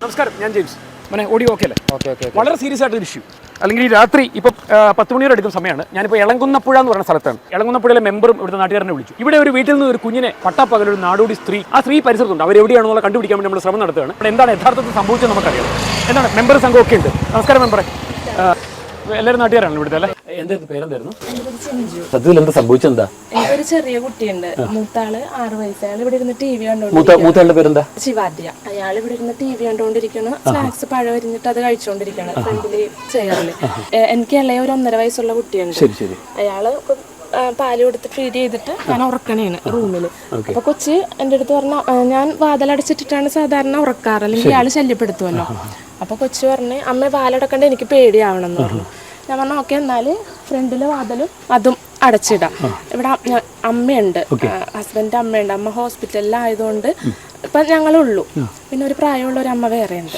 നമസ്കാരം, ഞാൻ ജെയിംസ്. മോനെ ഓഡിയോ ഓക്കെ അല്ലേ? ഓക്കെ. വളരെ സീരിയസ് ആയിട്ടൊരു ഇഷ്യൂ. അല്ലെങ്കിൽ ഈ രാത്രി ഇപ്പം 10 മണിയോടെ എടുക്കുന്ന സമയമാണ്. ഞാനിപ്പോൾ എളങ്കുന്നപ്പുഴ എന്ന് പറയുന്ന സ്ഥലത്താണ്. എളങ്കുന്നപ്പുഴയിലെ മെമ്പറും ഇവിടുത്തെ നാട്ടുകാരനെ വിളിച്ചു. ഇവിടെ ഒരു വീട്ടിൽ നിന്ന് ഒരു കുഞ്ഞിനെ പട്ടാപ്പകലൊരു നാടോടി സ്ത്രീ, ആ സ്ത്രീ പരിസരത്തുണ്ട്. അവരെവിടെയാണെന്നുള്ള കണ്ടുപിടിക്കാൻ വേണ്ടി നമ്മൾ ശ്രമം നടത്തുകയാണ്. അവിടെ എന്താണ് യഥാർത്ഥത്തിൽ സംഭവിച്ചത് നമുക്കറിയാം. എന്താണ് മെമ്പർ സംഘമൊക്കെ ഉണ്ട്. നമസ്കാരം മെമ്പറെ. എല്ലാവരും നാട്ടുകാരാണ് ഇവിടുത്തെ അല്ലേ? എന്തായിരുന്നു പേരെന്തായിരുന്നു? സത്യത്തിൽ എന്താ സംഭവിച്ചെന്താ? എനിക്കൊരു ചെറിയ കുട്ടിയുണ്ട്. മൂത്താള് 6 വയസ്സാണ്. ഇവിടെ ഇരുന്ന് ടി വി മൂത്താളുടെ പേരെന്താ? ശിവാദ്യ. അയാൾ ഇവിടെ ഇരുന്ന് ടി വി കണ്ടോണ്ടിരിക്കണം. സ്നാക്സ് പഴം അരിഞ്ഞിട്ട് അത് കഴിച്ചോണ്ടിരിക്കണം ഫ്രണ്ടില് ചെയറില്. എനിക്ക് ഇളയ ഒരു 1.5 വയസ്സുള്ള കുട്ടിയുണ്ട്. അയാള് പാല് കൊടുത്ത് ഫീഡ് ചെയ്തിട്ട് ഞാൻ ഉറക്കണേണ് റൂമില്. അപ്പൊ കൊച്ച് എന്റെ അടുത്ത് പറഞ്ഞ, ഞാൻ വാതിലടച്ചിട്ടിട്ടാണ് സാധാരണ ഉറക്കാറ്, അല്ലെങ്കിൽ ഇയാള് ശല്യപ്പെടുത്തുമല്ലോ. അപ്പൊ കൊച്ചു പറഞ്ഞ്, അമ്മ വാലടക്കണ്ട, എനിക്ക് പേടിയാവണം എന്ന് പറഞ്ഞു. ഞാൻ പറഞ്ഞു ഓക്കെ, എന്നാല് ഫ്രണ്ടിലെ വാതിലും അതും അടച്ചിടാം. ഇവിടെ അമ്മയുണ്ട്, ഹസ്ബൻഡിന്റെ അമ്മയുണ്ട്. അമ്മ ഹോസ്പിറ്റലിലായതുകൊണ്ട് ഇപ്പൊ ഞങ്ങളുള്ളൂ. പിന്നെ ഒരു പ്രായമുള്ള ഒരു അമ്മ വേറെ ഉണ്ട്.